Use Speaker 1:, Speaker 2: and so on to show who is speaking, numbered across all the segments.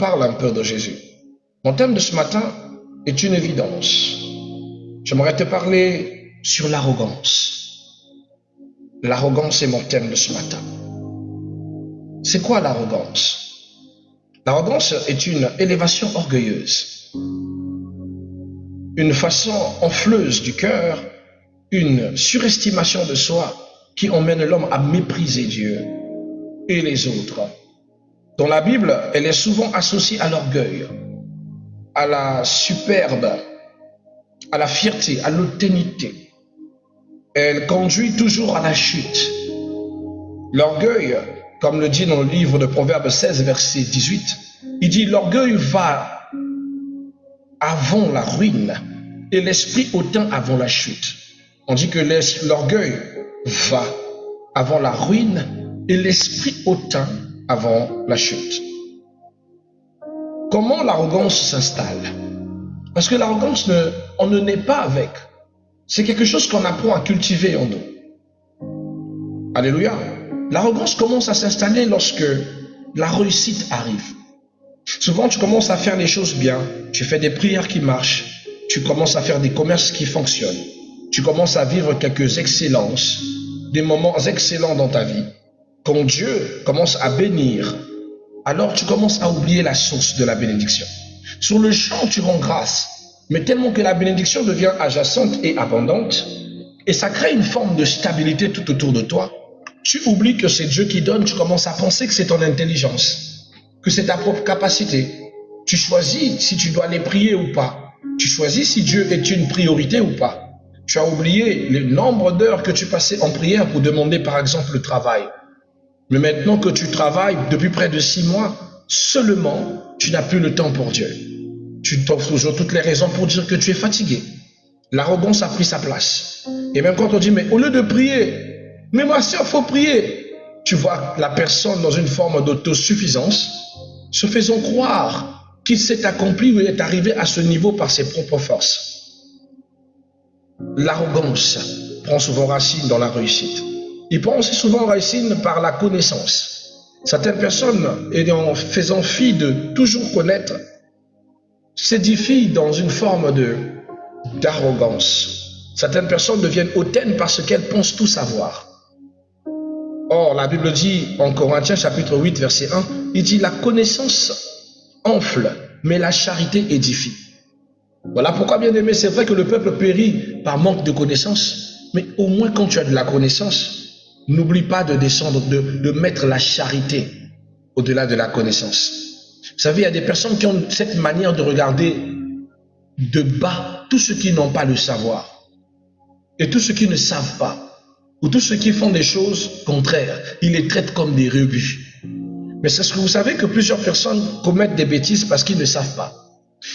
Speaker 1: parle un peu de Jésus. Mon thème de ce matin est une évidence. J'aimerais te parler sur l'arrogance. L'arrogance est mon thème de ce matin. C'est quoi l'arrogance? L'arrogance est une élévation orgueilleuse, une façon enfleuse du cœur, une surestimation de soi qui emmène l'homme à mépriser Dieu et les autres. Dans la Bible, elle est souvent associée à l'orgueil, à la superbe, à la fierté, à l'hauthénité. Elle conduit toujours à la chute. L'orgueil, comme le dit dans le livre de Proverbes 16, verset 18, il dit « L'orgueil va avant la ruine et l'esprit hautain avant la chute. » On dit que l'orgueil va avant la ruine et l'esprit hautain avant la chute. Comment l'arrogance s'installe? Parce que l'arrogance, on ne naît pas avec. C'est quelque chose qu'on apprend à cultiver en nous. Alléluia. L'arrogance commence à s'installer lorsque la réussite arrive. Souvent, tu commences à faire les choses bien. Tu fais des prières qui marchent. Tu commences à faire des commerces qui fonctionnent. Tu commences à vivre quelques excellences, des moments excellents dans ta vie. Quand Dieu commence à bénir, alors tu commences à oublier la source de la bénédiction. Sur le champ, tu rends grâce, mais tellement que la bénédiction devient adjacente et abondante, et ça crée une forme de stabilité tout autour de toi. Tu oublies que c'est Dieu qui donne, tu commences à penser que c'est ton intelligence, que c'est ta propre capacité. Tu choisis si tu dois aller prier ou pas. Tu choisis si Dieu est une priorité ou pas. Tu as oublié le nombre d'heures que tu passais en prière pour demander par exemple le travail. Mais maintenant que tu travailles depuis près de 6 mois, seulement tu n'as plus le temps pour Dieu. Tu trouves toujours toutes les raisons pour dire que tu es fatigué. L'arrogance a pris sa place. Et même quand on dit, mais au lieu de prier, mais ma soeur, il faut prier. Tu vois la personne dans une forme d'autosuffisance, se faisant croire qu'il s'est accompli ou est arrivé à ce niveau par ses propres forces. L'arrogance prend souvent racine dans la réussite. Il prend aussi souvent racine par la connaissance. Certaines personnes, en faisant fi de toujours connaître, s'édifient dans une forme d'arrogance. Certaines personnes deviennent hautaines parce qu'elles pensent tout savoir. Or, la Bible dit en Corinthiens chapitre 8, verset 1, il dit « La connaissance enfle, mais la charité édifie ». Voilà pourquoi, bien aimé, c'est vrai que le peuple périt par manque de connaissance, mais au moins quand tu as de la connaissance, n'oublie pas de descendre, de mettre la charité au-delà de la connaissance. Vous savez, il y a des personnes qui ont cette manière de regarder de bas tous ceux qui n'ont pas le savoir. Et tous ceux qui ne savent pas, ou tous ceux qui font des choses contraires, ils les traitent comme des rebus. Mais c'est ce que vous savez que plusieurs personnes commettent des bêtises parce qu'ils ne savent pas.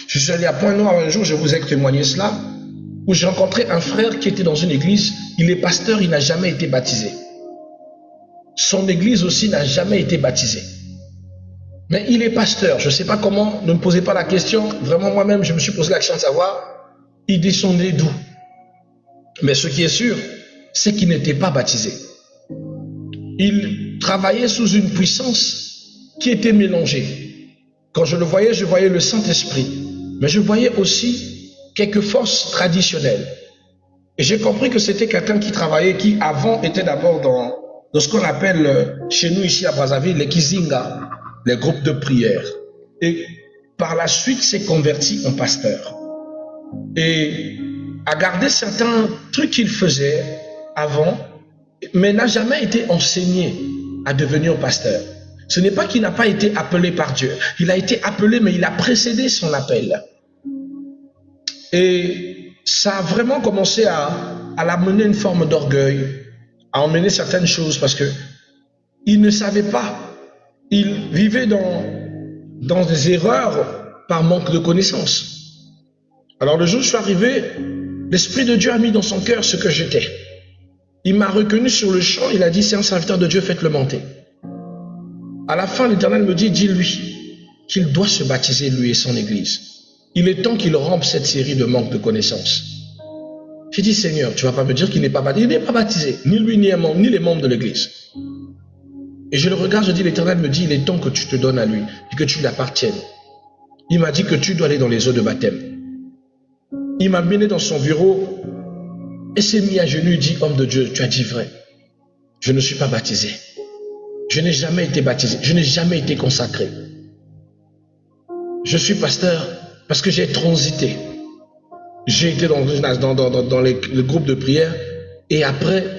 Speaker 1: Je suis allé à Pointe-Noire un jour, je vous ai témoigné cela, où j'ai rencontré un frère qui était dans une église, il est pasteur, il n'a jamais été baptisé. Son église aussi n'a jamais été baptisée. Mais il est pasteur, je ne sais pas comment, ne me posez pas la question, vraiment moi-même je me suis posé la question de savoir, il descendait d'où? Mais ce qui est sûr, c'est qu'il n'était pas baptisé. Il travaillait sous une puissance qui était mélangée. Quand je le voyais le Saint-Esprit, mais je voyais aussi quelques forces traditionnelles. Et j'ai compris que c'était quelqu'un qui travaillait, qui avant était d'abord dans ce qu'on appelle chez nous ici à Brazzaville, les Kizinga, les groupes de prière. Et par la suite s'est converti en pasteur. Et a gardé certains trucs qu'il faisait avant, mais n'a jamais été enseigné à devenir pasteur. Ce n'est pas qu'il n'a pas été appelé par Dieu. Il a été appelé, mais il a précédé son appel. Et ça a vraiment commencé à l'amener une forme d'orgueil, à emmener certaines choses, parce que il ne savait pas. Il vivait dans des erreurs par manque de connaissance. Alors le jour où je suis arrivé, l'Esprit de Dieu a mis dans son cœur ce que j'étais. Il m'a reconnu sur le champ, il a dit, c'est un serviteur de Dieu, faites-le monter. À la fin, l'Éternel me dit, dis-lui qu'il doit se baptiser, lui et son église. Il est temps qu'il rompe cette série de manque de connaissances. J'ai dit, Seigneur, tu ne vas pas me dire qu'il n'est pas baptisé. Il n'est pas baptisé, ni lui, ni les membres de l'église. Et je le regarde, je dis, l'Éternel me dit, il est temps que tu te donnes à lui et que tu lui appartiennes. Il m'a dit que tu dois aller dans les eaux de baptême. Il m'a mené dans son bureau et s'est mis à genoux et dit, homme de Dieu, tu as dit vrai. Je ne suis pas baptisé. Je n'ai jamais été baptisé. Je n'ai jamais été consacré. Je suis pasteur parce que j'ai transité. J'ai été dans le groupe de prière et après,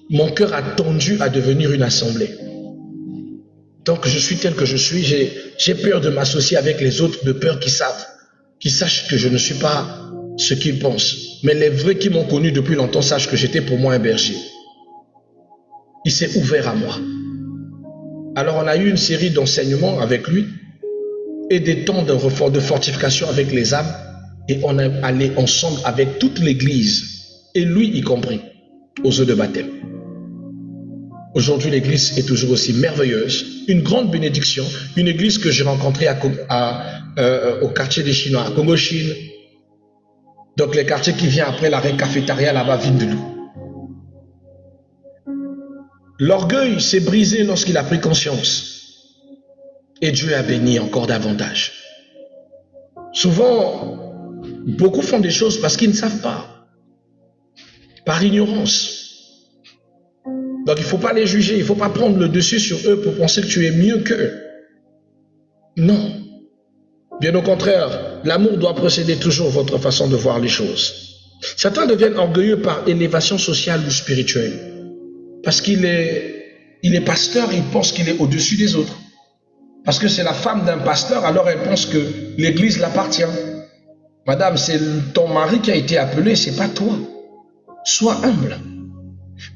Speaker 1: mon cœur a tendu à devenir une assemblée. Donc je suis tel que je suis, j'ai peur de m'associer avec les autres, de peur qu'ils sachent que je ne suis pas ce qu'ils pensent. Mais les vrais qui m'ont connu depuis longtemps sachent que j'étais pour moi un berger. Il s'est ouvert à moi. Alors on a eu une série d'enseignements avec lui et des temps de fortification avec les âmes et on est allé ensemble avec toute l'église et lui y compris aux eaux de baptême. Aujourd'hui, l'église est toujours aussi merveilleuse, une grande bénédiction, une église que j'ai rencontrée au quartier des Chinois, à Congo-Chine. Donc les quartiers qui viennent après l'arrêt cafétéria là-bas, Vindaloo. L'orgueil s'est brisé lorsqu'il a pris conscience. Et Dieu a béni encore davantage. Souvent, beaucoup font des choses parce qu'ils ne savent pas. Par ignorance. Donc il ne faut pas les juger, il ne faut pas prendre le dessus sur eux pour penser que tu es mieux qu'eux. Non. Bien au contraire, l'amour doit précéder toujours votre façon de voir les choses. Certains deviennent orgueilleux par élévation sociale ou spirituelle. Parce qu'il est pasteur, il pense qu'il est au-dessus des autres. Parce que c'est la femme d'un pasteur, alors elle pense que l'église l'appartient. Madame, c'est ton mari qui a été appelé, c'est pas toi. Sois humble.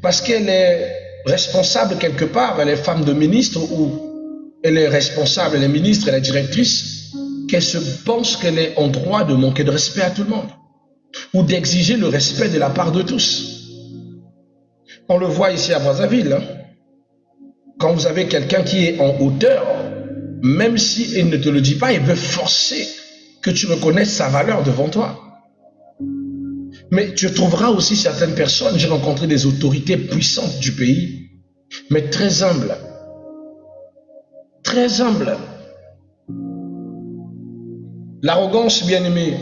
Speaker 1: Parce qu'elle est responsable quelque part, elle est femme de ministre ou elle est responsable, elle est ministre, elle est directrice, qu'elle se pense qu'elle est en droit de manquer de respect à tout le monde ou d'exiger le respect de la part de tous. On le voit ici à Brazzaville. Hein? Quand vous avez quelqu'un qui est en hauteur, même s'il ne te le dit pas, il veut forcer que tu reconnaisses sa valeur devant toi. Mais tu trouveras aussi certaines personnes, j'ai rencontré des autorités puissantes du pays, mais très humbles. Très humbles. L'arrogance, bien aimée,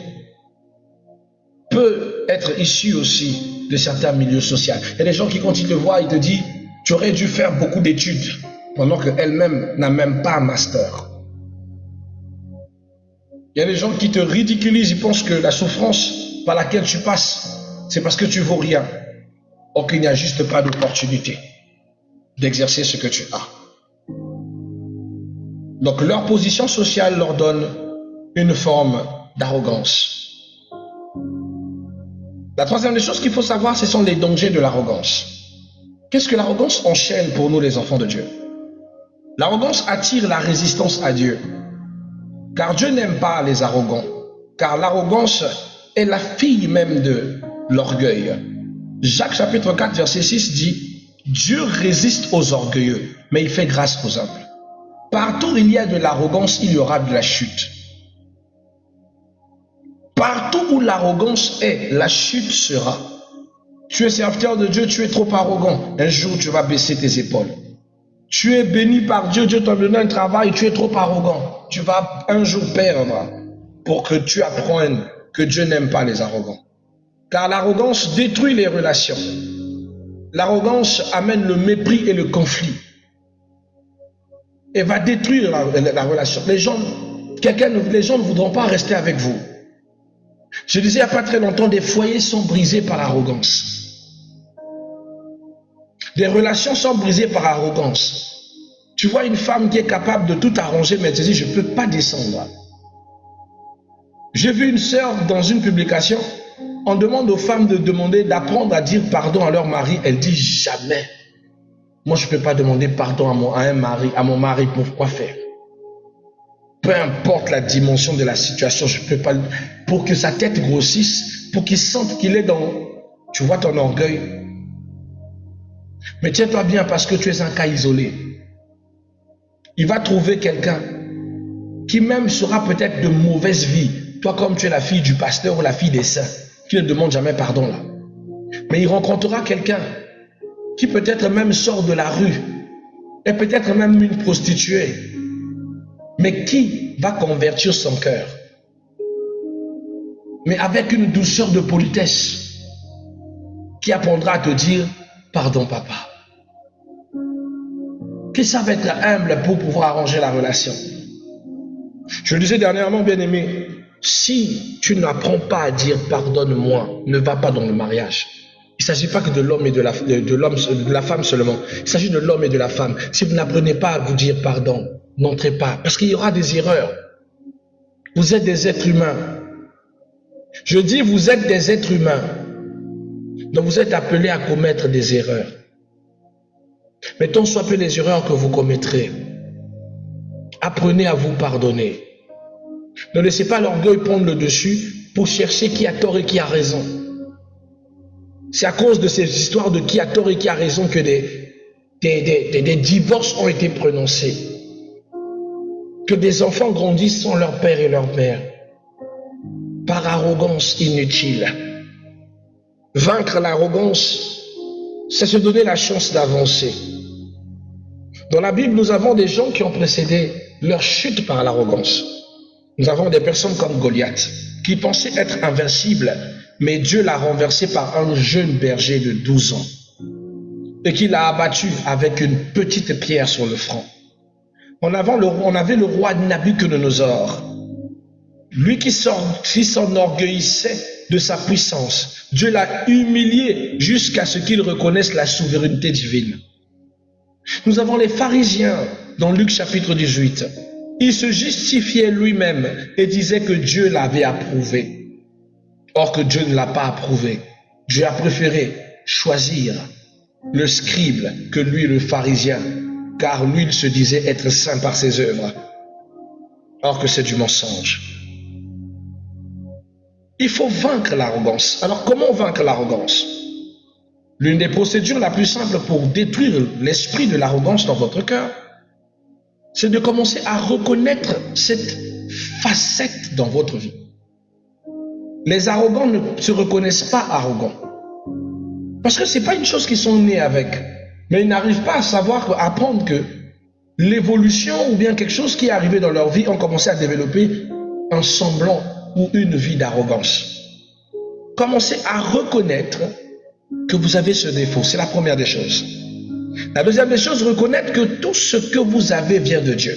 Speaker 1: peut être issue aussi de certains milieux sociaux. Il y a des gens qui, quand ils te voient, ils te disent, tu aurais dû faire beaucoup d'études, pendant qu'elle-même n'a même pas un master. Il y a des gens qui te ridiculisent, ils pensent que la souffrance par laquelle tu passes, c'est parce que tu vaux rien. Or qu'il n'y a juste pas d'opportunité d'exercer ce que tu as. Donc leur position sociale leur donne une forme d'arrogance. La troisième des choses qu'il faut savoir, ce sont les dangers de l'arrogance. Qu'est-ce que l'arrogance enchaîne pour nous les enfants de Dieu? L'arrogance attire la résistance à Dieu. Car Dieu n'aime pas les arrogants. Car l'arrogance est la fille même de l'orgueil. Jacques chapitre 4 verset 6 dit, Dieu résiste aux orgueilleux, mais il fait grâce aux humbles. Partout où il y a de l'arrogance, il y aura de la chute. Partout où l'arrogance est, la chute sera. Tu es serviteur de Dieu, tu es trop arrogant. Un jour, tu vas baisser tes épaules. Tu es béni par Dieu, Dieu t'a donné un travail, tu es trop arrogant. Tu vas un jour perdre pour que tu apprennes que Dieu n'aime pas les arrogants. Car l'arrogance détruit les relations. L'arrogance amène le mépris et le conflit. Et va détruire la relation. Les gens ne voudront pas rester avec vous. Je disais il n'y a pas très longtemps, des foyers sont brisés par l'arrogance. Des relations sont brisées par arrogance. Tu vois une femme qui est capable de tout arranger, mais elle te dit, je ne peux pas descendre. J'ai vu une sœur dans une publication, on demande aux femmes de demander, d'apprendre à dire pardon à leur mari. Elle dit jamais. Moi, je ne peux pas demander pardon à mon mari, pourquoi faire? Peu importe la dimension de la situation, je ne peux pas, pour que sa tête grossisse, pour qu'il sente qu'il est dans, tu vois, ton orgueil. Mais tiens-toi bien parce que tu es un cas isolé. Il va trouver quelqu'un qui même sera peut-être de mauvaise vie. Toi, comme tu es la fille du pasteur ou la fille des saints, qui ne demande jamais pardon là. Mais il rencontrera quelqu'un qui peut-être même sort de la rue et peut-être même une prostituée. Mais qui va convertir son cœur? Mais avec une douceur de politesse, qui apprendra à te dire, pardon papa. Qui savent être humble pour pouvoir arranger la relation. Je le disais dernièrement, bien-aimé, si tu n'apprends pas à dire pardonne-moi, ne va pas dans le mariage. Il ne s'agit pas que de l'homme et de la femme seulement. Il s'agit de l'homme et de la femme. Si vous n'apprenez pas à vous dire pardon, n'entrez pas. Parce qu'il y aura des erreurs. Vous êtes des êtres humains. Je dis vous êtes des êtres humains. Donc vous êtes appelés à commettre des erreurs. Mais tant soit peu les erreurs que vous commettrez, apprenez à vous pardonner. Ne laissez pas l'orgueil prendre le dessus pour chercher qui a tort et qui a raison. C'est à cause de ces histoires de qui a tort et qui a raison que des divorces ont été prononcés. Que des enfants grandissent sans leur père et leur mère. Par arrogance inutile. Vaincre l'arrogance, c'est se donner la chance d'avancer. Dans la Bible, nous avons des gens qui ont précédé leur chute par l'arrogance. Nous avons des personnes comme Goliath, qui pensait être invincible, mais Dieu l'a renversé par un jeune berger de 12 ans et qui l'a abattu avec une petite pierre sur le front. On avait le roi Nabuchodonosor, lui qui s'enorgueillissait de sa puissance. Dieu l'a humilié jusqu'à ce qu'il reconnaisse la souveraineté divine. Nous avons les pharisiens dans Luc chapitre 18. Il se justifiait lui-même et disait que Dieu l'avait approuvé. Or que Dieu ne l'a pas approuvé. Dieu a préféré choisir le scribe que lui le pharisien, car lui il se disait être saint par ses œuvres. Or que c'est du mensonge. Il faut vaincre l'arrogance. Alors comment vaincre l'arrogance? L'une des procédures la plus simple pour détruire l'esprit de l'arrogance dans votre cœur, c'est de commencer à reconnaître cette facette dans votre vie. Les arrogants ne se reconnaissent pas arrogants. Parce que ce n'est pas une chose qu'ils sont nés avec. Mais ils n'arrivent pas à savoir, à apprendre que l'évolution ou bien quelque chose qui est arrivé dans leur vie ont commencé à développer un semblant ou une vie d'arrogance. Commencez à reconnaître que vous avez ce défaut. C'est la première des choses. La deuxième des choses, reconnaître que tout ce que vous avez vient de Dieu.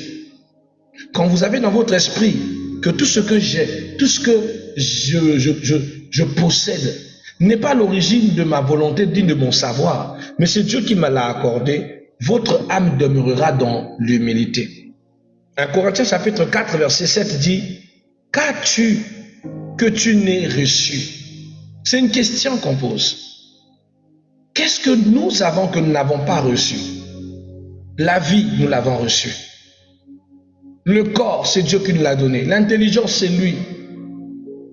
Speaker 1: Quand vous avez dans votre esprit que tout ce que j'ai, tout ce que je possède n'est pas l'origine de ma volonté ni de mon savoir, mais c'est Dieu qui me l'a accordé, votre âme demeurera dans l'humilité. 1 Corinthiens chapitre 4 verset 7 dit, qu'as-tu que tu n'aies reçu? C'est une question qu'on pose. Qu'est-ce que nous avons que nous n'avons pas reçu? La vie, nous l'avons reçue. Le corps, c'est Dieu qui nous l'a donné. L'intelligence, c'est lui.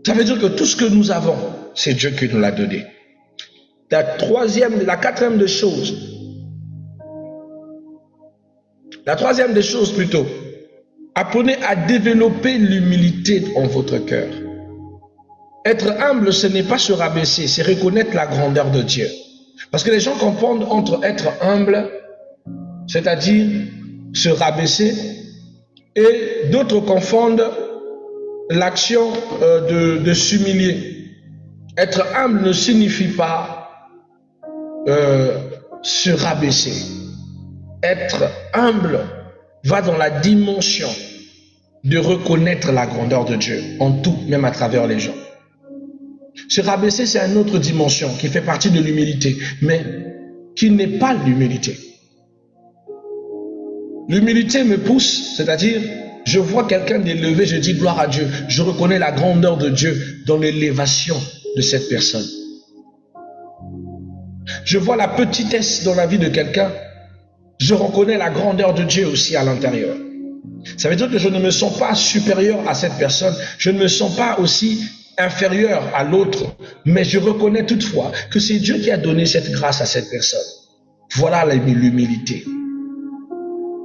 Speaker 1: Ça veut dire que tout ce que nous avons, c'est Dieu qui nous l'a donné. La troisième des choses plutôt, apprenez à développer l'humilité en votre cœur. Être humble, ce n'est pas se rabaisser, c'est reconnaître la grandeur de Dieu. Parce que les gens confondent entre être humble, c'est-à-dire se rabaisser, et d'autres confondent l'action de s'humilier. Être humble ne signifie pas se rabaisser. Être humble va dans la dimension de reconnaître la grandeur de Dieu en tout, même à travers les gens. Se rabaisser, c'est une autre dimension qui fait partie de l'humilité, mais qui n'est pas l'humilité. L'humilité me pousse, c'est-à-dire, je vois quelqu'un d'élevé, je dis gloire à Dieu. Je reconnais la grandeur de Dieu dans l'élévation de cette personne. Je vois la petitesse dans la vie de quelqu'un, je reconnais la grandeur de Dieu aussi à l'intérieur. Ça veut dire que je ne me sens pas supérieur à cette personne, je ne me sens pas aussi inférieur à l'autre, mais je reconnais toutefois que c'est Dieu qui a donné cette grâce à cette personne. Voilà l'humilité.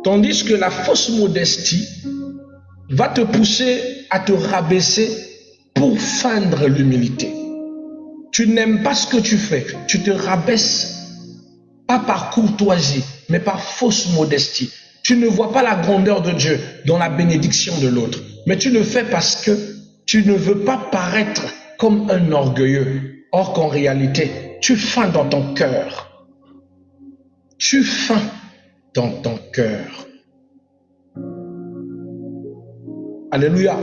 Speaker 1: Tandis que la fausse modestie va te pousser à te rabaisser pour feindre l'humilité. Tu n'aimes pas ce que tu fais, tu te rabaisses, pas par courtoisie, mais par fausse modestie. Tu ne vois pas la grandeur de Dieu dans la bénédiction de l'autre. Mais tu le fais parce que tu ne veux pas paraître comme un orgueilleux. Or qu'en réalité, tu feins dans ton cœur. Tu feins dans ton cœur. Alléluia.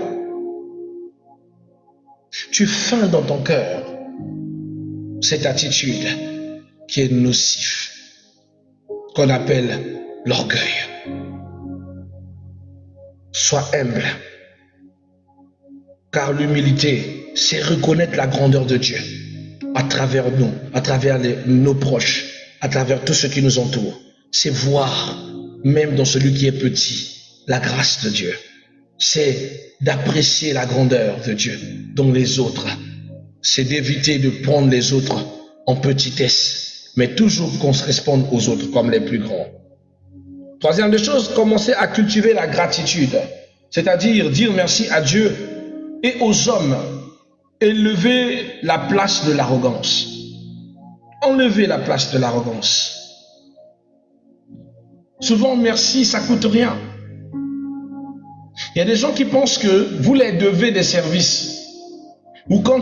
Speaker 1: Tu feins dans ton cœur cette attitude qui est nocive, qu'on appelle l'orgueil. Sois humble, car l'humilité, c'est reconnaître la grandeur de Dieu à travers nous, à travers nos proches, à travers tous ceux qui nous entourent. C'est voir, même dans celui qui est petit, la grâce de Dieu. C'est d'apprécier la grandeur de Dieu dans les autres. C'est d'éviter de prendre les autres en petitesse, mais toujours qu'on se réponde aux autres comme les plus grands. Troisième des choses, commencer à cultiver la gratitude, c'est-à-dire dire merci à Dieu et aux hommes, élever la place de l'arrogance. Enlever la place de l'arrogance. Souvent, merci, ça coûte rien. Il y a des gens qui pensent que vous les devez des services. Ou quand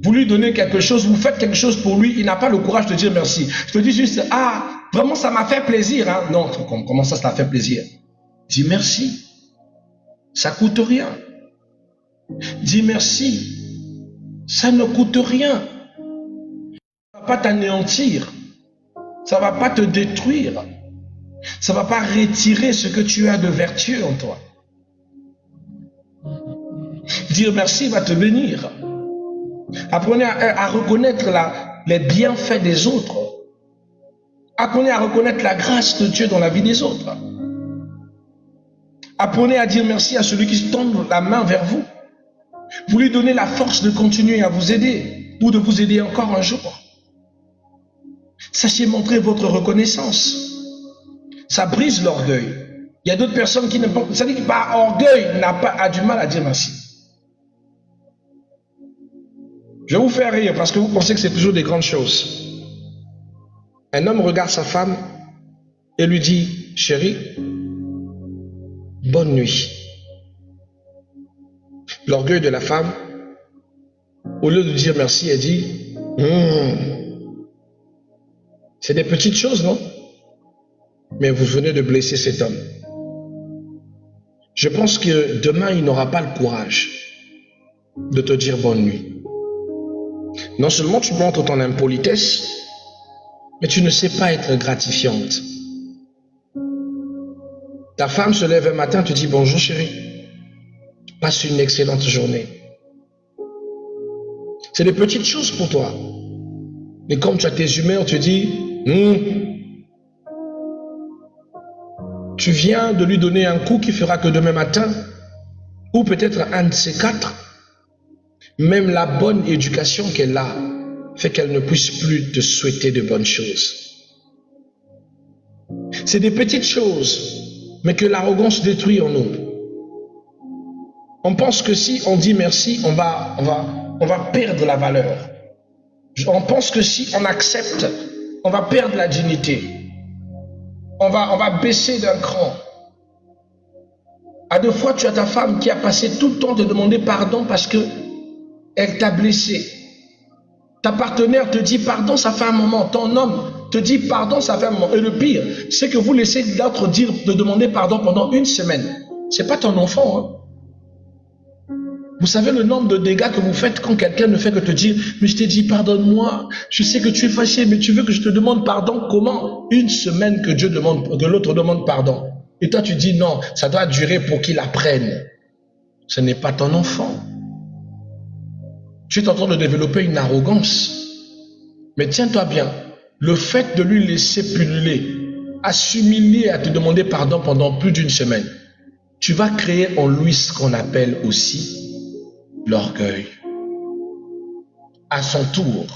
Speaker 1: vous lui donnez quelque chose, vous faites quelque chose pour lui, il n'a pas le courage de dire merci. Je te dis juste, ah, vraiment ça m'a fait plaisir. Hein? Non, comment ça t'a fait plaisir? Dis merci. Ça coûte rien. Dis merci. Ça ne coûte rien. Ça ne va pas t'anéantir. Ça ne va pas te détruire. Ça ne va pas retirer ce que tu as de vertueux en toi. Dire merci va te bénir. Apprenez à reconnaître les bienfaits des autres. Apprenez à reconnaître la grâce de Dieu dans la vie des autres. Apprenez à dire merci à celui qui tend la main vers vous. Vous lui donnez la force de continuer à vous aider ou de vous aider encore un jour. Sachez montrer votre reconnaissance. Ça brise l'orgueil. Il y a d'autres personnes qui ne pensent pas. Ça dit que par orgueil a du mal à dire merci. Je vais vous faire rire parce que vous pensez que c'est toujours des grandes choses. Un homme regarde sa femme et lui dit, chérie, bonne nuit. L'orgueil de la femme, au lieu de dire merci, elle dit, c'est des petites choses, non? Mais vous venez de blesser cet homme. Je pense que demain, il n'aura pas le courage de te dire bonne nuit. Non seulement tu montres ton impolitesse, mais tu ne sais pas être gratifiante. Ta femme se lève un matin, te dit bonjour chérie, passe une excellente journée. C'est des petites choses pour toi. Mais comme tu as tes humeurs, tu dis, tu viens de lui donner un coup qui fera que demain matin, ou peut-être un de ces quatre, même la bonne éducation qu'elle a fait qu'elle ne puisse plus te souhaiter de bonnes choses. C'est des petites choses, mais que l'arrogance détruit en nous. On pense que si on dit merci, on va perdre la valeur. On pense que si on accepte, on va perdre la dignité. On va baisser d'un cran. À deux fois, tu as ta femme qui a passé tout le temps de demander pardon parce que elle t'a blessé. Ta partenaire te dit pardon, ça fait un moment. Ton homme te dit pardon, ça fait un moment. Et le pire, c'est que vous laissez l'autre dire de demander pardon pendant une semaine. C'est pas ton enfant. Hein? Vous savez le nombre de dégâts que vous faites quand quelqu'un ne fait que te dire mais je t'ai dit pardonne-moi, je sais que tu es fâché, mais tu veux que je te demande pardon. Comment? Une semaine que l'autre demande pardon. Et toi tu dis non, ça doit durer pour qu'il apprenne. Ce n'est pas ton enfant. Tu es en train de développer une arrogance. Mais tiens-toi bien, le fait de lui laisser pulluler, à s'humilier, à te demander pardon pendant plus d'une semaine, tu vas créer en lui ce qu'on appelle aussi l'orgueil. À son tour,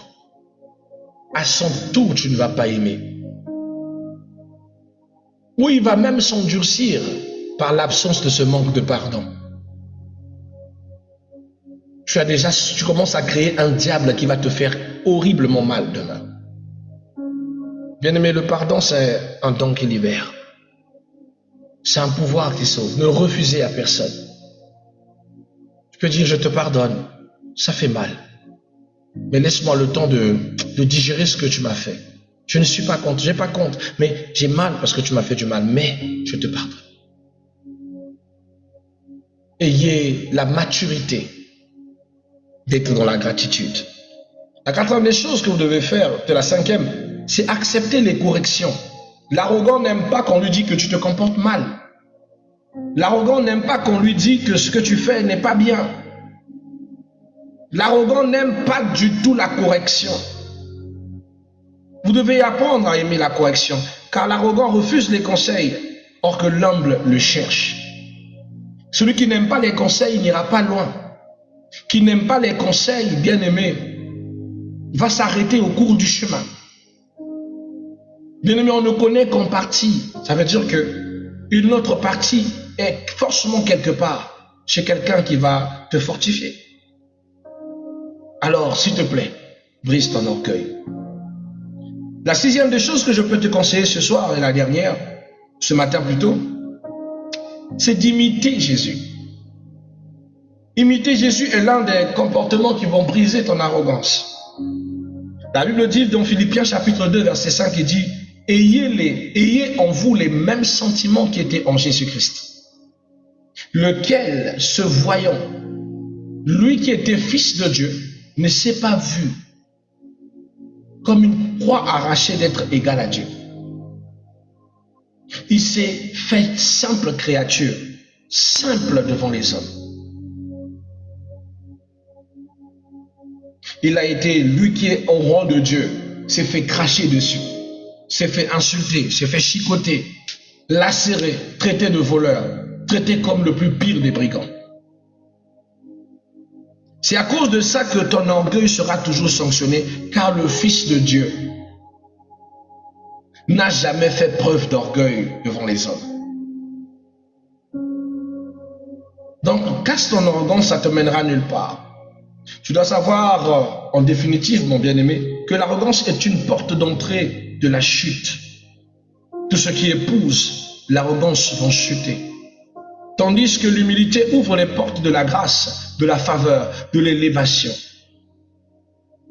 Speaker 1: tu ne vas pas aimer. Ou il va même s'endurcir par l'absence de ce manque de pardon. Tu commences à créer un diable qui va te faire horriblement mal demain. Bien-aimé, le pardon, c'est un don qui libère. C'est un pouvoir qui sauve. Ne refusez à personne. Tu peux dire, je te pardonne. Ça fait mal. Mais laisse-moi le temps de digérer ce que tu m'as fait. Je ne suis pas contre, j'ai pas contre, mais j'ai mal parce que tu m'as fait du mal, mais je te pardonne. Ayez la maturité d'être dans la gratitude. La quatrième des choses que vous devez faire, c'est la cinquième, c'est accepter les corrections. L'arrogant n'aime pas qu'on lui dise que tu te comportes mal. L'arrogant n'aime pas qu'on lui dise que ce que tu fais n'est pas bien. L'arrogant n'aime pas du tout la correction. Vous devez apprendre à aimer la correction, car l'arrogant refuse les conseils, or que l'humble le cherche. Celui qui n'aime pas les conseils n'ira pas loin. Qui n'aime pas les conseils, bien-aimé, va s'arrêter au cours du chemin. Bien-aimé, on ne connaît qu'en partie. Ça veut dire que une autre partie est forcément quelque part chez quelqu'un qui va te fortifier. Alors, s'il te plaît, brise ton orgueil. La sixième des choses que je peux te conseiller ce soir et la dernière, ce matin plutôt, c'est d'imiter Jésus. Imiter Jésus est l'un des comportements qui vont briser ton arrogance. La Bible dit dans Philippiens chapitre 2 verset 5, il dit « Ayez en vous les mêmes sentiments qui étaient en Jésus-Christ, lequel, se voyant, lui qui était fils de Dieu, ne s'est pas vu comme une proie arrachée d'être égal à Dieu. Il s'est fait simple créature, simple devant les hommes. Il a été, lui qui est au rang de Dieu, s'est fait cracher dessus, s'est fait insulter, s'est fait chicoter, lacérer, traité de voleur, traité comme le plus pire des brigands. C'est à cause de ça que ton orgueil sera toujours sanctionné, car le Fils de Dieu n'a jamais fait preuve d'orgueil devant les hommes. Donc, casse ton arrogance, ça te mènera nulle part. Tu dois savoir, en définitive, mon bien-aimé, que l'arrogance est une porte d'entrée de la chute. Tous ceux qui épousent l'arrogance vont chuter. Tandis que l'humilité ouvre les portes de la grâce, de la faveur, de l'élévation.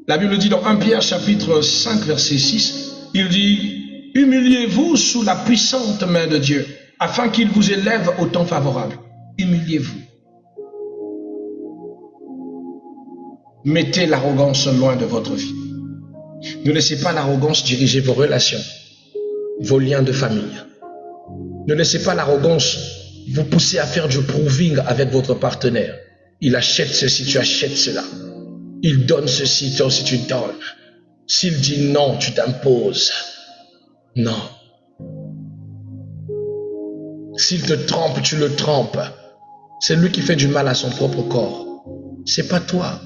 Speaker 1: La Bible dit dans 1 Pierre chapitre 5 verset 6, il dit « Humiliez-vous sous la puissante main de Dieu, afin qu'il vous élève au temps favorable. » Humiliez-vous. Mettez l'arrogance loin de votre vie. Ne laissez pas l'arrogance diriger vos relations, vos liens de famille. Ne laissez pas l'arrogance vous pousser à faire du proving avec votre partenaire. Il achète ceci, tu achètes cela. Il donne ceci, toi aussi tu donnes. S'il dit non, tu t'imposes. Non. S'il te trompe, tu le trompes. C'est lui qui fait du mal à son propre corps. C'est pas toi.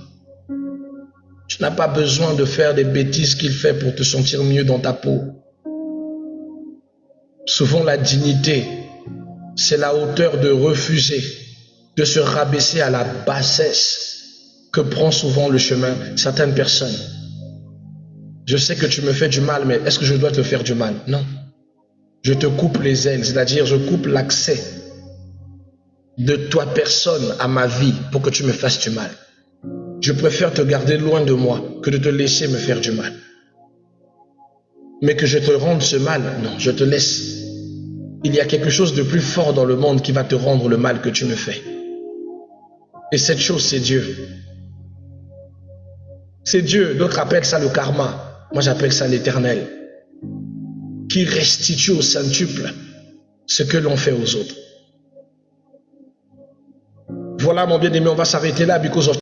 Speaker 1: Tu n'as pas besoin de faire des bêtises qu'il fait pour te sentir mieux dans ta peau. Souvent la dignité, c'est la hauteur de refuser, de se rabaisser à la bassesse que prend souvent le chemin certaines personnes. Je sais que tu me fais du mal, mais est-ce que je dois te faire du mal? Non. Je te coupe les ailes, c'est-à-dire je coupe l'accès de toi personne à ma vie pour que tu me fasses du mal. Je préfère te garder loin de moi que de te laisser me faire du mal. Mais que je te rende ce mal, non, je te laisse. Il y a quelque chose de plus fort dans le monde qui va te rendre le mal que tu me fais. Et cette chose, c'est Dieu. C'est Dieu. D'autres appellent ça le karma. Moi, j'appelle ça l'Éternel. Qui restitue au centuple ce que l'on fait aux autres. Voilà, mon bien-aimé, on va s'arrêter là because of